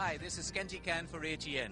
Hi, this is Kenji Can for ATN.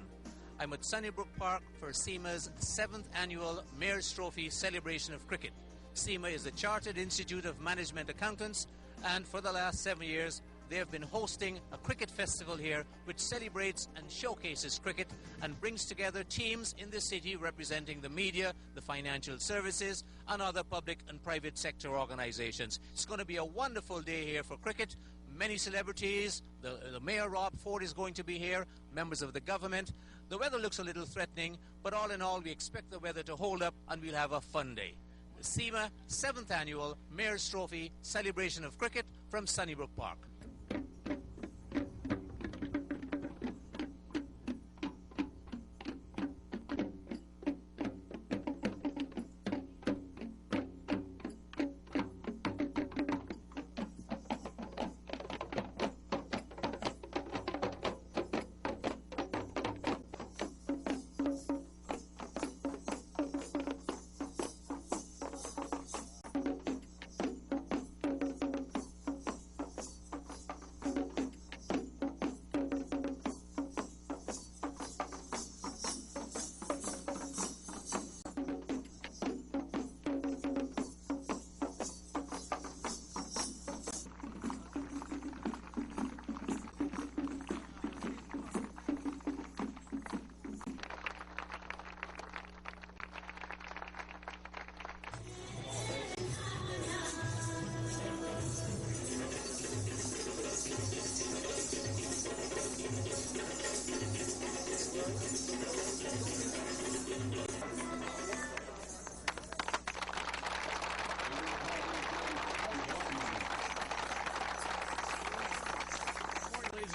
I'm at Sunnybrook Park for CIMA's 7th annual Mayor's Trophy celebration of cricket. CIMA is the Chartered Institute of Management Accountants, and for the last 7 years they have been hosting a cricket festival here which celebrates and showcases cricket and brings together teams in the city representing the media, the financial services and other public and private sector organizations. It's going to be a wonderful day here for cricket. Many celebrities, the Mayor Rob Ford is going to be here, members of the government. The weather looks a little threatening, but all in all we expect the weather to hold up and we'll have a fun day. The CIMA 7th annual Mayor's Trophy celebration of cricket from Sunnybrook Park.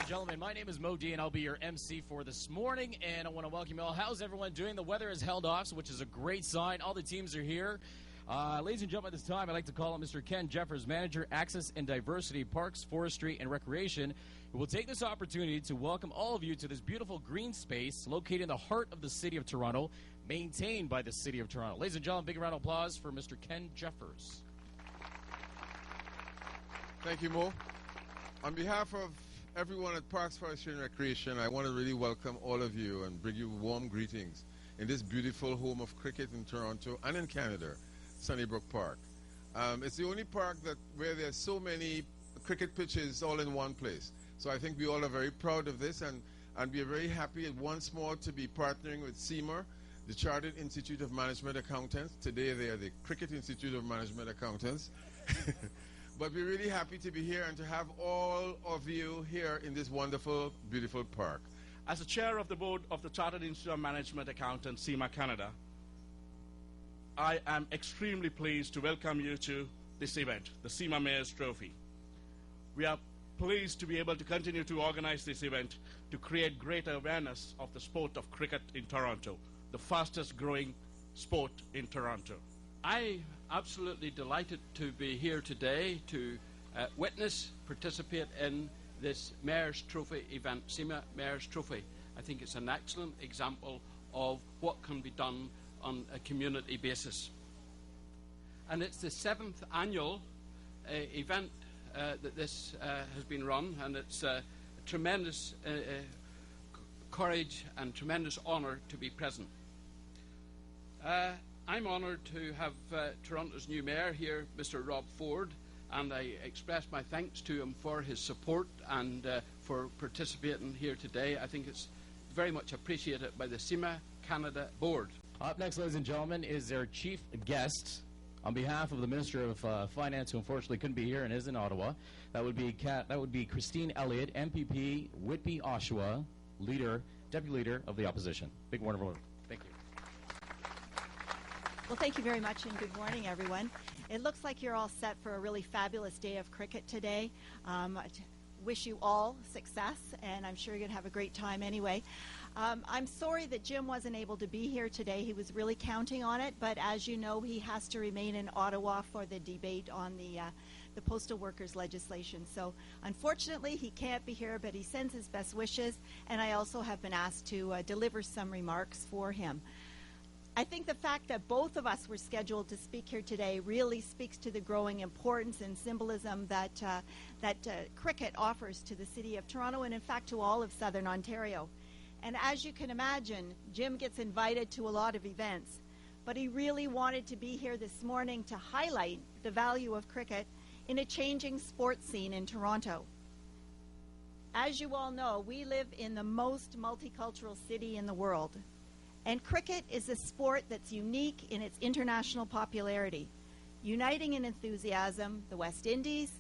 Gentlemen, my name is Mo D and I'll be your MC for this morning, and I want to welcome you all. How's everyone doing? The weather has held off, which is a great sign. All the teams are here. Ladies and gentlemen, at this time I'd like to call on Mr. Ken Jeffers, Manager, Access and Diversity, Parks, Forestry and Recreation, who will take this opportunity to welcome all of you to this beautiful green space located in the heart of the city of Toronto, maintained by the city of Toronto. Ladies and gentlemen, big round of applause for Mr. Ken Jeffers. Thank you, Mo. On behalf of everyone at Parks, Forestry and Recreation, I want to really welcome all of you and bring you warm greetings in this beautiful home of cricket in Toronto and in Canada, Sunnybrook Park. It's the only park where there's so many cricket pitches all in one place. So I think we all are very proud of this, and we are very happy once more to be partnering with CIMA, the Chartered Institute of Management Accountants. Today they are the Cricket Institute of Management Accountants. But we're really happy to be here and to have all of you here in this wonderful, beautiful park. As the chair of the board of the Chartered Institute of Management Accountants, CIMA Canada, I am extremely pleased to welcome you to this event, the CIMA Mayor's Trophy. We are pleased to be able to continue to organize this event to create greater awareness of the sport of cricket in Toronto, the fastest growing sport in Toronto. I'm absolutely delighted to be here today to participate in this Mayor's Trophy event, CIMA Mayor's Trophy. I think it's an excellent example of what can be done on a community basis. And it's the 7th annual event that this has been run, and it's a tremendous courage and tremendous honour to be present. I'm honoured to have Toronto's new mayor here, Mr. Rob Ford, and I express my thanks to him for his support and for participating here today. I think it's very much appreciated by the CIMA Canada Board. Up next, ladies and gentlemen, is their chief guest. On behalf of the Minister of Finance, who unfortunately couldn't be here and is in Ottawa, that would be Christine Elliott, MPP, Whitby, Oshawa, Deputy Leader of the Opposition. Big warm welcome. Thank you. Well, thank you very much, and good morning, everyone. It looks like you're all set for a really fabulous day of cricket today. I wish you all success, and I'm sure you're going to have a great time anyway. I'm sorry that Jim wasn't able to be here today. He was really counting on it, but as you know, he has to remain in Ottawa for the debate on the postal workers legislation. So unfortunately, he can't be here, but he sends his best wishes, and I also have been asked to deliver some remarks for him. I think the fact that both of us were scheduled to speak here today really speaks to the growing importance and symbolism that cricket offers to the city of Toronto and, in fact, to all of Southern Ontario. And as you can imagine, Jim gets invited to a lot of events, but he really wanted to be here this morning to highlight the value of cricket in a changing sports scene in Toronto. As you all know, we live in the most multicultural city in the world. And cricket is a sport that's unique in its international popularity, uniting in enthusiasm the West Indies,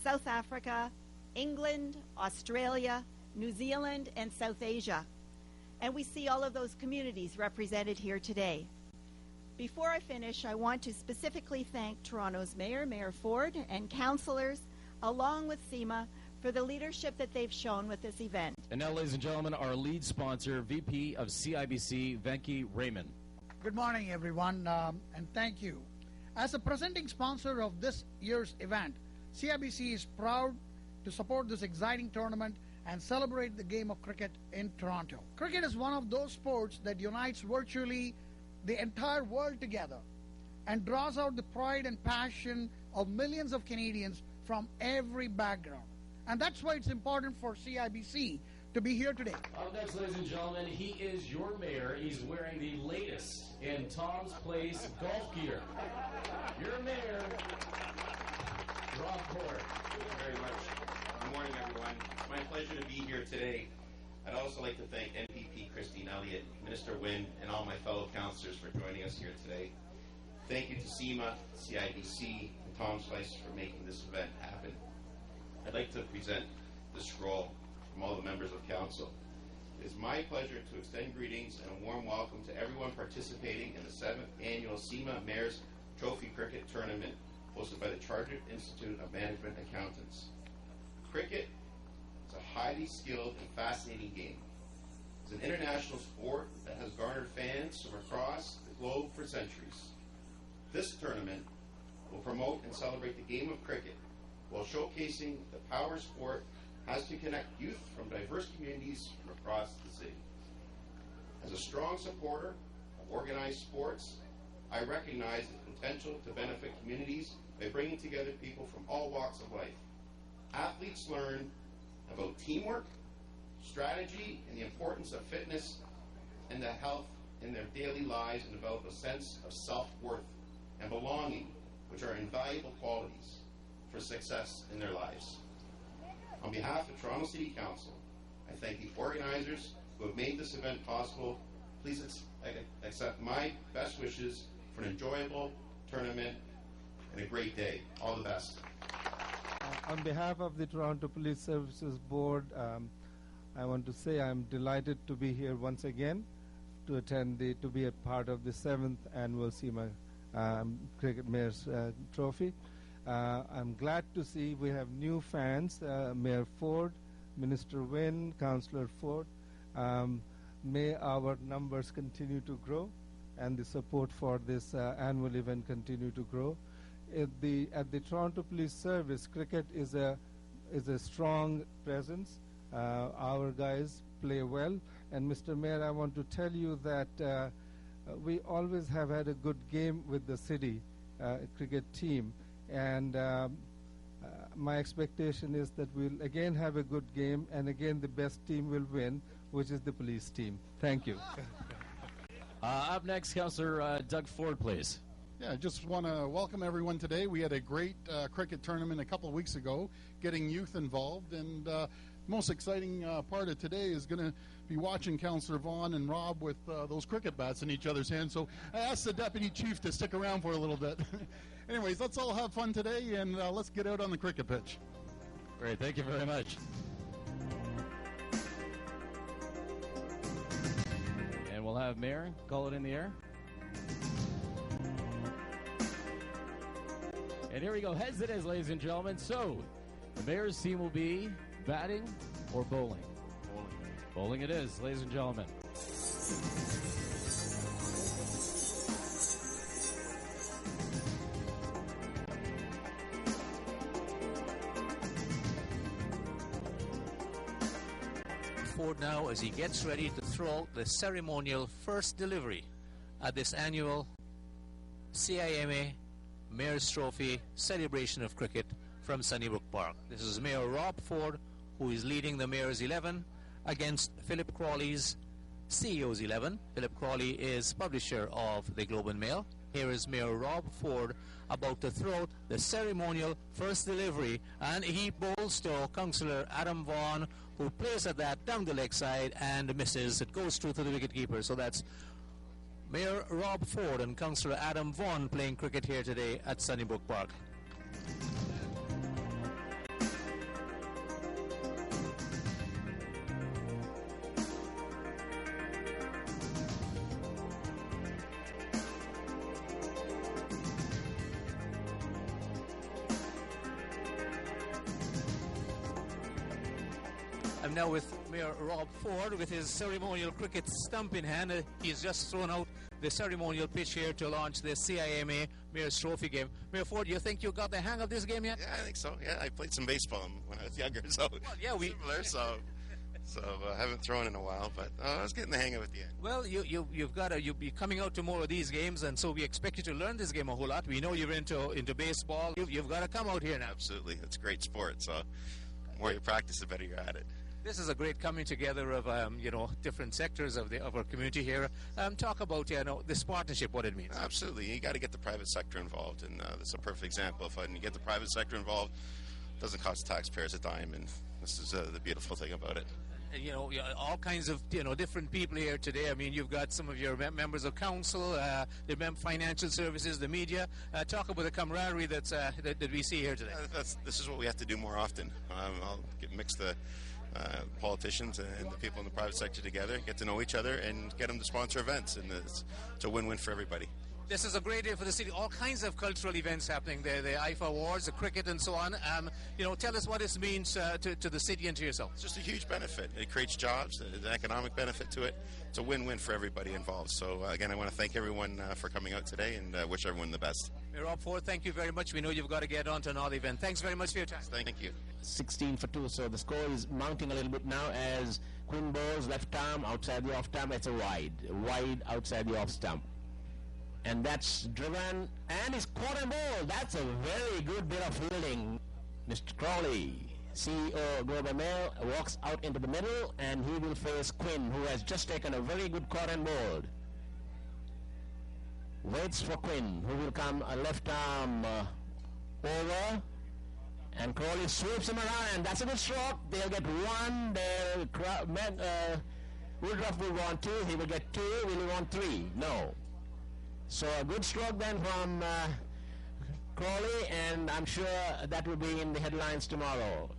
South Africa, England, Australia, New Zealand, and South Asia. And we see all of those communities represented here today. Before I finish, I want to specifically thank Toronto's Mayor, Mayor Ford, and councillors, along with CIMA, for the leadership that they've shown with this event. And now, ladies and gentlemen, our lead sponsor, VP of CIBC, Venki Raymond. Good morning, everyone, and thank you. As a presenting sponsor of this year's event, CIBC is proud to support this exciting tournament and celebrate the game of cricket in Toronto. Cricket is one of those sports that unites virtually the entire world together and draws out the pride and passion of millions of Canadians from every background. And that's why it's important for CIBC to be here today. Up next, ladies and gentlemen, he is your mayor. He's wearing the latest in Tom's Place golf gear. Your mayor, Rob Court. Thank you very much. Good morning, everyone. It's my pleasure to be here today. I'd also like to thank MPP Christine Elliott, Minister Wynne, and all my fellow councillors for joining us here today. Thank you to CIMA, CIBC, and Tom's Place for making this event happen. I'd like to present the scroll from all the members of council. It is my pleasure to extend greetings and a warm welcome to everyone participating in the 7th annual CIMA Mayor's Trophy Cricket Tournament hosted by the Chartered Institute of Management Accountants. Cricket is a highly skilled and fascinating game. It's an international sport that has garnered fans from across the globe for centuries. This tournament will promote and celebrate the game of cricket while showcasing the power sport has to connect youth from diverse communities from across the city. As a strong supporter of organized sports, I recognize the potential to benefit communities by bringing together people from all walks of life. Athletes learn about teamwork, strategy, and the importance of fitness and the health in their daily lives and develop a sense of self-worth and belonging, which are invaluable qualities for success in their lives. On behalf of Toronto City Council, I thank the organizers who have made this event possible. Please accept my best wishes for an enjoyable tournament and a great day. All the best. On behalf of the Toronto Police Services Board, I want to say I'm delighted to be here once again to be a part of the 7th annual CIMA Cricket Mayor's Trophy. I'm glad to see we have new fans, Mayor Ford, Minister Wynne, Councillor Ford. May our numbers continue to grow and the support for this annual event continue to grow. At the Toronto Police Service, cricket is a strong presence. Our guys play well. And Mr. Mayor, I want to tell you that we always have had a good game with the city cricket team. And my expectation is that we'll again have a good game, and again the best team will win, which is the police team. Thank you. Up next, Councillor Doug Ford, please. Yeah, I just want to welcome everyone today. We had a great cricket tournament a couple of weeks ago, getting youth involved, and most exciting part of today is going to be watching Councillor Vaughan and Rob with those cricket bats in each other's hands. So I asked the Deputy Chief to stick around for a little bit. Anyways, let's all have fun today, and let's get out on the cricket pitch. Great, thank you very much. And we'll have Mayor call it in the air. And here we go, heads it is, ladies and gentlemen. So, the Mayor's team will be batting or bowling? Bowling it is, ladies and gentlemen. Ford now as he gets ready to throw the ceremonial first delivery. at this annual CIMA Mayor's Trophy celebration of cricket from Sunnybrook Park. This is Mayor Rob Ford, who is leading the Mayor's 11 against Philip Crawley's CEO's 11. Philip Crawley is publisher of the Globe and Mail. Here is Mayor Rob Ford about to throw out the ceremonial first delivery, and he bowls to Councillor Adam Vaughan, who plays at that down the leg side and misses. It goes through to the wicketkeeper. So that's Mayor Rob Ford and Councillor Adam Vaughan playing cricket here today at Sunnybrook Park. I'm now with Mayor Rob Ford with his ceremonial cricket stump in hand. He's just thrown out the ceremonial pitch here to launch the CIMA Mayor's Trophy game. Mayor Ford, do you think you got the hang of this game yet? Yeah, I think so. Yeah, I played some baseball when I was younger, so well, yeah, similar. So I haven't thrown in a while, but I was getting the hang of it at the end. Well, you'll be coming out to more of these games, and so we expect you to learn this game a whole lot. We know you're into baseball. You've got to come out here now. Absolutely, it's a great sport. So the more you practice, the better you're at it. This is a great coming together of different sectors of our community here. Talk about this partnership, what it means. Absolutely, you got to get the private sector involved, and this is a perfect example. If you get the private sector involved, it doesn't cost taxpayers a dime, and this is the beautiful thing about it. And, all kinds of different people here today. I mean, you've got some of your members of council, the financial services, the media. Talk about the camaraderie that we see here today. This is what we have to do more often. I'll mix the politicians and the people in the private sector together, get to know each other, and get them to sponsor events, and it's a win-win for everybody. This is a great day for the city. All kinds of cultural events happening there, the IFA Awards, the cricket, and so on. Tell us what this means to the city and to yourself. It's just a huge benefit. It creates jobs, there's an economic benefit to it. It's a win-win for everybody involved. So, again, I want to thank everyone for coming out today and wish everyone the best. Mayor Rob Ford, thank you very much. We know you've got to get on to another event. Thanks very much for your time. Thank you. 16 for 2, so the score is mounting a little bit now as Quinn bowls left arm outside the off stump. It's a wide outside the off stump. And that's driven, and he's caught and bowled. That's a very good bit of fielding. Mr. Crawley, CEO Globe and Mail, walks out into the middle, and he will face Quinn, who has just taken a very good caught and bowled. Waits for Quinn, who will come a left arm over, and Crawley sweeps him around, and that's a good stroke. They'll get one. Woodruff will want 2. He will get 2. Will he want 3? No. So a good stroke then from Crawley, and I'm sure that will be in the headlines tomorrow.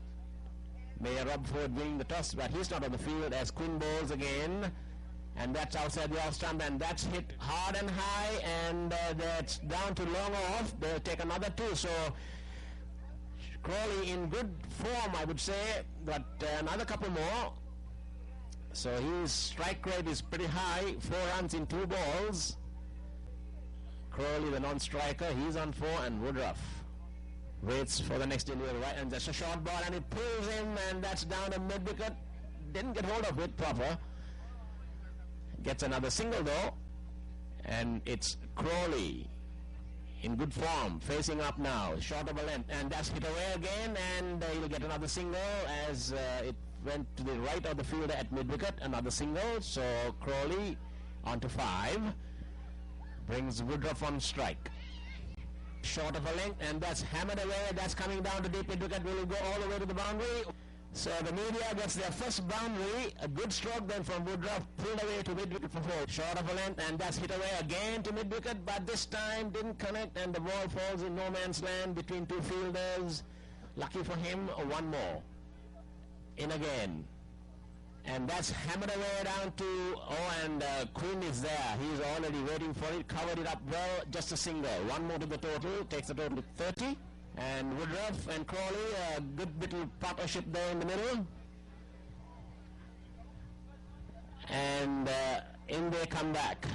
Mayor Rob Ford winning the toss, but he's not on the field as Quinn bowls again, and that's outside the off stump, and that's hit hard and high, and that's down to long off. They'll take another 2. So Crawley in good form, I would say, but another couple more. So his strike rate is pretty high, 4 runs in 2 balls. Crawley, the non-striker, he's on 4, and Woodruff waits for the next delivery, right, and that's a short ball, and it pulls him, and that's down to mid-wicket. Didn't get hold of it proper. Gets another single, though, and it's Crawley in good form, facing up now, short of a length, and that's hit away again, and he'll get another single as it went to the right of the fielder at mid-wicket, another single, so Crawley on to 5. Brings Woodruff on strike. Short of a length, and that's hammered away. That's coming down to deep mid-wicket. Will it go all the way to the boundary? So the media gets their first boundary. A good stroke then from Woodruff, pulled away to mid-wicket for 4. Short of a length, and that's hit away again to mid-wicket, but this time didn't connect, and the ball falls in no man's land between 2 fielders. Lucky for him, 1 more. In again. And that's hammered away down to, and Quinn is there. He's already waiting for it, covered it up well, just a single. 1 more to the total, takes the total to 30. And Woodruff and Crawley, a good little partnership there in the middle. And in they come back.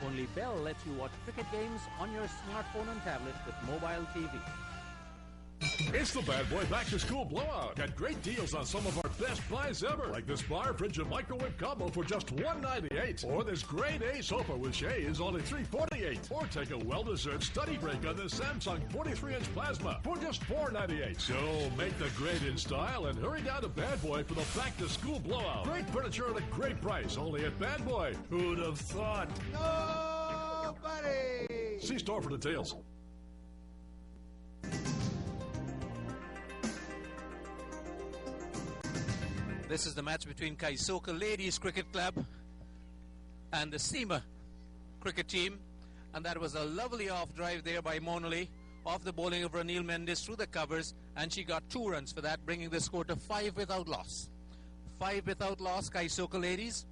Only Bell lets you watch cricket games on your smartphone and tablet with mobile TV. It's the Bad Boy Back to School Blowout. Get great deals on some of our best buys ever, like this bar, fridge, and microwave combo for just $1.98. Or this grade A sofa with shades only $3.48. Or take a well-deserved study break on this Samsung 43-inch plasma for just $4.98. So make the grade in style and hurry down to Bad Boy for the Back to School Blowout. Great furniture at a great price, only at Bad Boy. Who'd have thought? Nobody! See store for details. This is the match between Kaisoka Ladies Cricket Club and the CIMA cricket team. And that was a lovely off drive there by Monoli, off the bowling of Ranil Mendes through the covers, and she got 2 runs for that, bringing the score to 5 without loss. 5 without loss, Kaisoka Ladies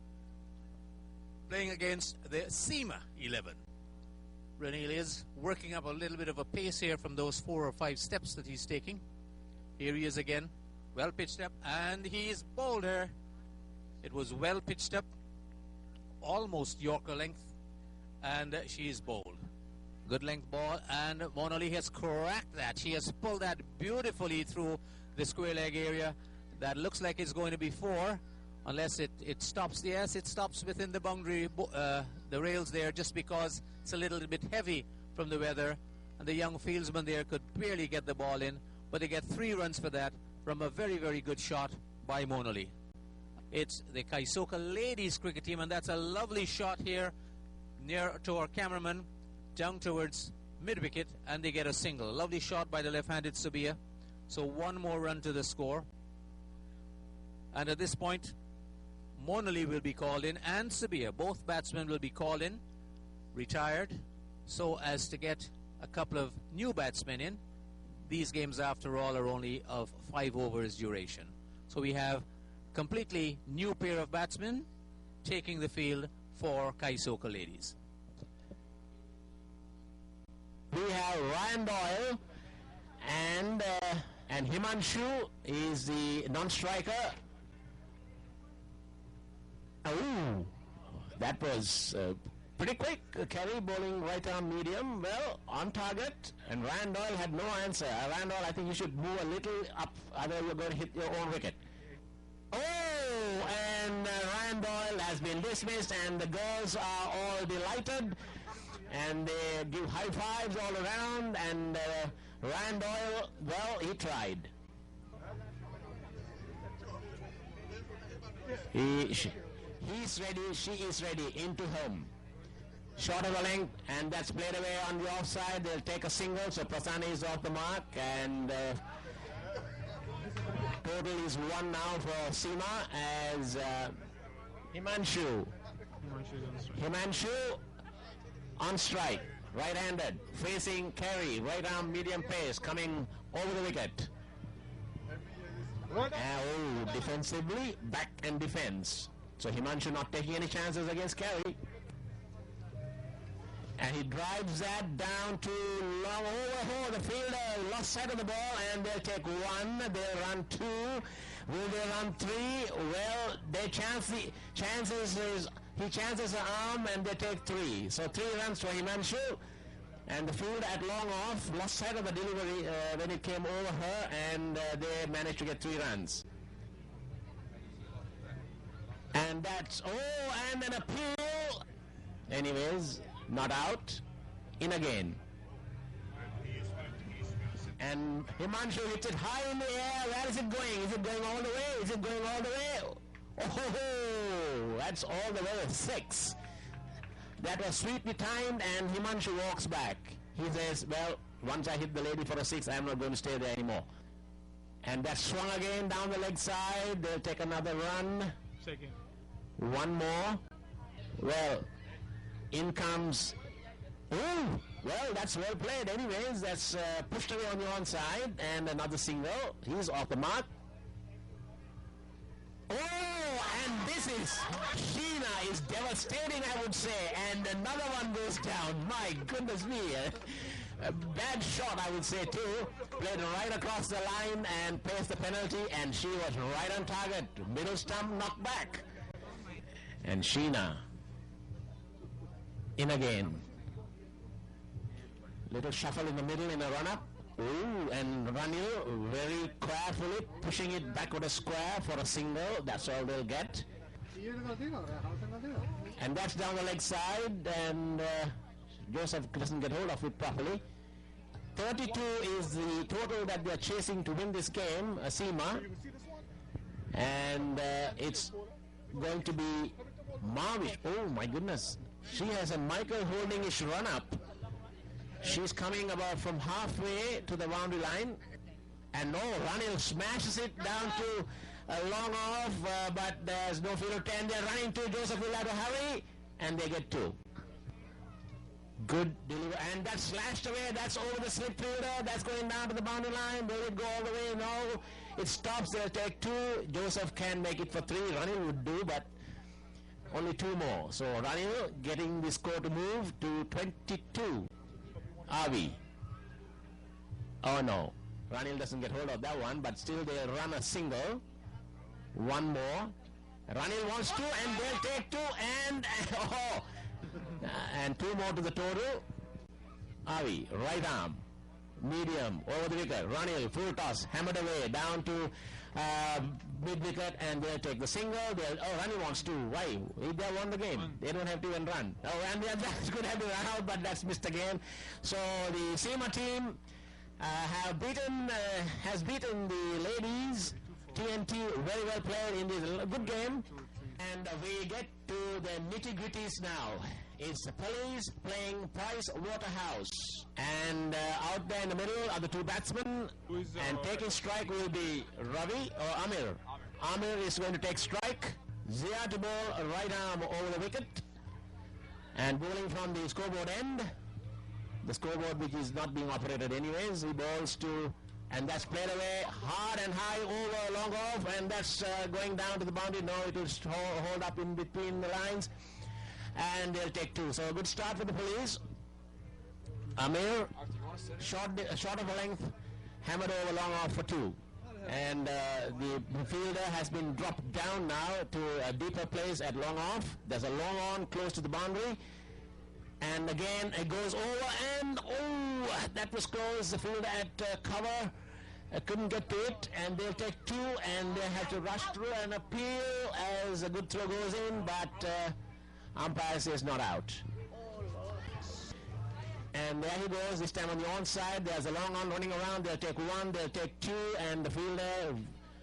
playing against the CIMA 11. Ranil is working up a little bit of a pace here from those 4 or 5 steps that he's taking. Here he is again. Well pitched up, and he is bowled her. It was well pitched up, almost Yorker length, and she is bowled. Good length ball, and Monoli has cracked that. She has pulled that beautifully through the square leg area. That looks like it's going to be 4, unless it stops. Yes, it stops within the boundary, the rails there, just because it's a little bit heavy from the weather, and the young fieldsman there could barely get the ball in, but they get 3 runs for that from a very, very good shot by Monoli. It's the Kaisoka Ladies cricket team, and that's a lovely shot here near to our cameraman down towards mid-wicket, and they get a single. A lovely shot by the left-handed Subia. So 1 more run to the score. And at this point, Monoli will be called in, and Subia. Both batsmen will be called in, retired, so as to get a couple of new batsmen in. These games, after all, are only of 5 overs duration. So we have completely new pair of batsmen taking the field for Kaisoka Ladies. We have Ryan Doyle and Himanshu is the non-striker. Oh, that was pretty quick. Kerry bowling right arm medium, well, on target, and Ryan Doyle had no answer. Ryan Doyle, I think you should move a little up, otherwise you're going to hit your own wicket. Oh, and Ryan Doyle has been dismissed, and the girls are all delighted, and they give high fives all around, and Ryan Doyle, well, he tried. He's ready, she is ready, into home. Short of a length, and that's played away on the offside. They'll take a single, so Prasanna is off the mark, and total is 1 now for CIMA as Himanshu on strike, right-handed, facing Kerry, right arm medium pace, coming over the wicket. Defensively, back and defense. So Himanshu not taking any chances against Kerry. And he drives that down to long over. The fielder lost sight of the ball, and they'll take 1. They'll run 2. Will they run 3? Well, he chances the arm, and they take 3. So 3 runs for Himanshu. And the field at long off lost sight of the delivery when it came over her, and they managed to get 3 runs. And that's, and an appeal. Anyways, not out, in again. And Himanshu hits it high in the air. Where is it going? Is it going all the way? Is it going all the way? Oh, that's all the way to 6. That was sweetly timed, and Himanshu walks back. He says, well, once I hit the lady for a 6, I'm not going to stay there anymore. And that swung again down the leg side. They'll take another run. Second. 1 more. Well, in comes... Oh, well, that's well played. Anyways, that's pushed away on the onside, and another single. He's off the mark. Oh, and this is... Sheena is devastating, I would say, and another one goes down. My goodness me. A bad shot, I would say, too. Played right across the line and placed the penalty, and she was right on target. Middle stump knocked back. And Sheena in again. Little shuffle in the middle in a run-up. Ooh, and Ranil very carefully pushing it backward a square for a single. That's all they'll get. And that's down the leg side, and Joseph doesn't get hold of it properly. 32 is the total that they're chasing to win this game, CIMA. And it's going to be Marvish. Oh my goodness. She has a Michael Holding-ish run-up. She's coming about from halfway to the boundary line. And no, Ranil smashes it down to a long off, but there's no field of 10. They're running to Joseph will have to hurry, and they get 2. Good delivery, and that's slashed away. That's over the slip fielder. That's going down to the boundary line. Will it go all the way? No. It stops. They'll take 2. Joseph can make it for 3. Ranil would do, but only 2 more. So Ranil getting the score to move to 22. Avi. Oh no. Ranil doesn't get hold of that one, but still they'll run a single. 1 more. Ranil wants 2, and they'll take 2, and oh. And 2 more to the total. Avi, right arm, medium, over the wicket. Ranil, full toss, hammered away, down to mid wicket, and they'll take the single. Ranil wants 2. Why? They won the game. They don't have to even run. Oh, and that's good have to run out, but that's missed again. So the CIMA team has beaten the ladies. TNT very well played in this good game. And we get to the nitty-gritties now. It's the police playing Price Waterhouse. And out there in the middle are the 2 batsmen. And taking strike will be Ravi or Amir. Amir is going to take strike. Zia to bowl a right arm over the wicket. And bowling from the scoreboard end. The scoreboard which is not being operated anyways. He bowls to... And that's played away hard and high over long off, and that's going down to the boundary. No, it will hold up in between the lines, and they'll take 2. So a good start for the police. Amir, short of a length, hammered over long off for 2. And the fielder has been dropped down now to a deeper place at long off. There's a long on close to the boundary. And again, it goes over, and oh, that was close. The fielder at cover couldn't get to it, and they'll take 2, and they have to rush through and appeal as a good throw goes in, but umpire says not out. And there he goes, this time on the onside. There's a long on running around. They'll take 1, they'll take 2, and the fielder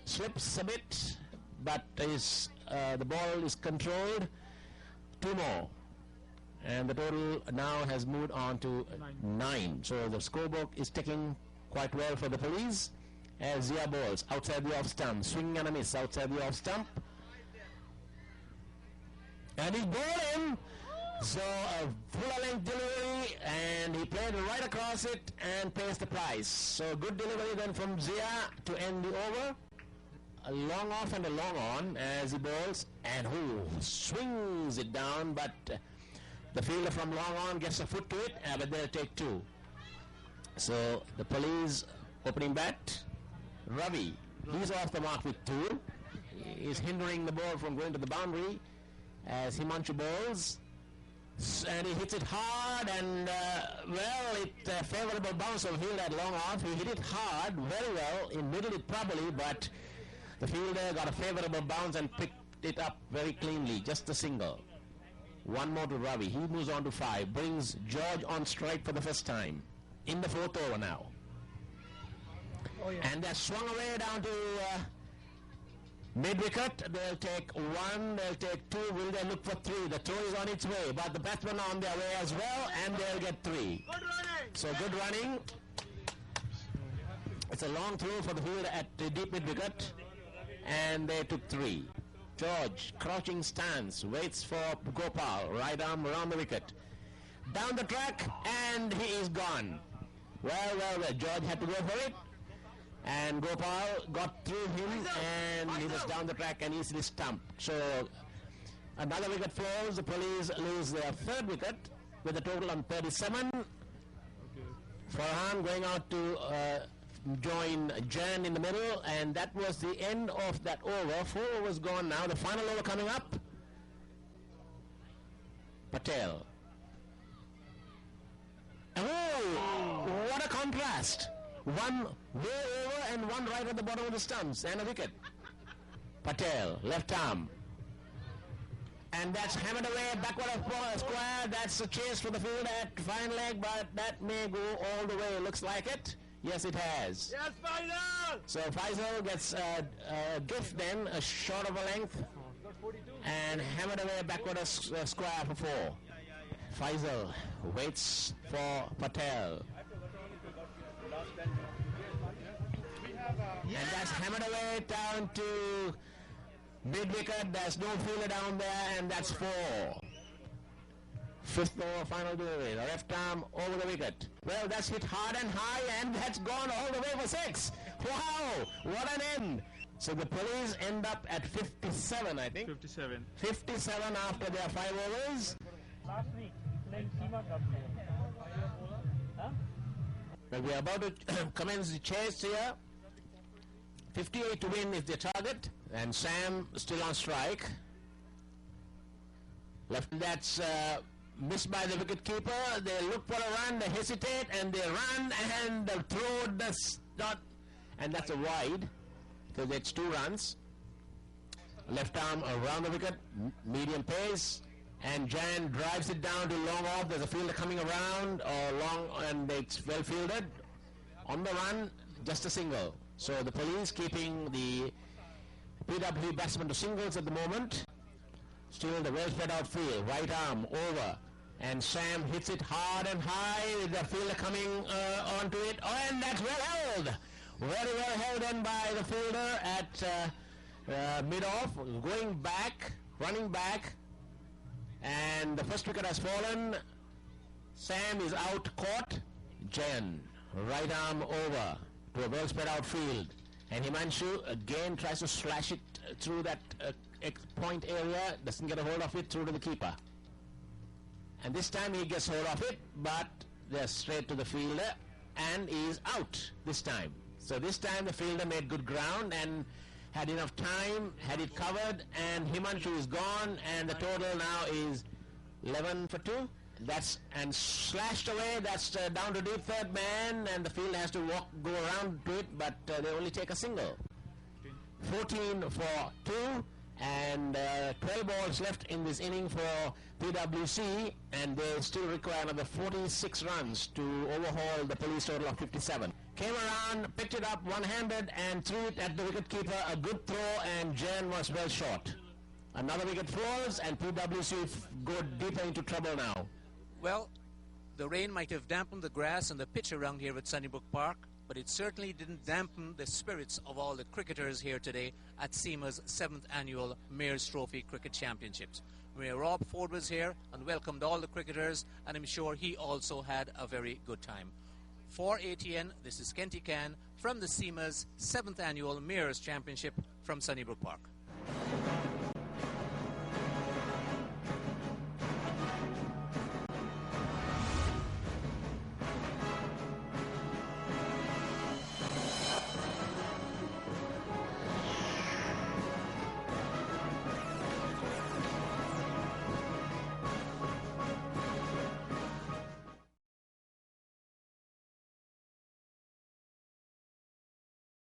slips a bit, but the ball is controlled. 2 more. And the total now has moved on to 9. So the scorebook is ticking quite well for the police as Zia bowls outside the off stump. Swing and a miss outside the off stump. And he's bowling. So a full length delivery, and he played right across it and pays the price. So good delivery then from Zia to end the over. A long off and a long on as he bowls, and swings it down, but the fielder from long on gets a foot to it, but they'll take 2. So the police opening bat, Ravi, he's off the mark with 2. He's hindering the ball from going to the boundary as Himanshu bowls. And he hits it hard, and favorable bounce of field at long off. He hit it hard, very well, in middle it probably, but the fielder got a favorable bounce and picked it up very cleanly, just a single. 1 more to Ravi. He moves on to 5. Brings George on strike for the first time. In the 4th over now. Oh, yeah. And they're swung away down to mid-wicket. They'll take 1. They'll take 2. Will they look for 3? The throw is on its way. But the batsmen are on their way as well. And they'll get 3. Good running. So good running. It's a long throw for the fielder at the deep mid-wicket. And they took 3. George, crouching stance, waits for Gopal, right arm around the wicket. Down the track, and he is gone. Well, George had to go for it. And Gopal got through him, and he was down the track and easily stumped. So, another wicket falls. The police lose their 3rd wicket with a total of 37. Farhan going out to join Jan in the middle, and that was the end of that over. 4 overs gone now. The final over coming up. Patel. Oh, what a contrast. one way over and one right at the bottom of the stumps, and a wicket. Patel, left arm. And that's hammered away, backward of square. That's a chase for the field at fine leg, but that may go all the way. Looks like it. Yes, it has. Yes, Faisal! So Faisal gets a gift then, a short of a length, and hammered away backward of square for 4. Faisal waits for Patel. And that's hammered away down to mid-wicket. There's no fielder down there, and that's 4. 5th over, final delivery. The left arm over the wicket. Well, that's hit hard and high, and that's gone all the way for 6. Wow, what an end. So the police end up at 57, I think. 57. 57 after their 5 overs. Last week, playing CIMA Cup. Huh? Well, we are about to commence the chase here. 58 to win is the target, and Sam still on strike. Left, that's missed by the wicket keeper. They look for a run, they hesitate, and they run, and the throw does not, and that's a wide, because it's 2 runs. Left arm around the wicket, medium pace, and Jan drives it down to long off. There's a fielder coming around, or long, and it's well fielded. On the run, just a single. So the police keeping the PW batsman to singles at the moment. Still the well spread out field, right arm over, and Sam hits it hard and high with the fielder coming onto it. Oh, and that's well held. Very well held in by the fielder at mid-off, going back, running back, and the first wicket has fallen. Sam is out caught. Jayan, right arm over to a well spread out field, and Himanshu again tries to slash it through that point area, doesn't get a hold of it, through to the keeper, and this time he gets hold of it, but they're straight to the fielder and is out this time. So this time the fielder made good ground and had enough time, had it covered, and Himanshu is gone, and the total now is 11 for 2. That's and slashed away. That's down to deep third man, and the field has to go around to it, but they only take a single. 14 for 2, and 12 balls left in this inning for PWC, and they still require another 46 runs to overhaul the police total of 57. Came around, picked it up one-handed, and threw it at the wicketkeeper. A good throw, and Jan was well short. Another wicket falls, and PWC go deeper into trouble now. Well, the rain might have dampened the grass and the pitch around here at Sunnybrook Park, but it certainly didn't dampen the spirits of all the cricketers here today at CIMA's 7th annual Mayor's Trophy Cricket Championships. Mayor Rob Ford was here and welcomed all the cricketers, and I'm sure he also had a very good time. For ATN, this is Kenty Can from the CIMA's 7th annual Mayor's Championship from Sunnybrook Park.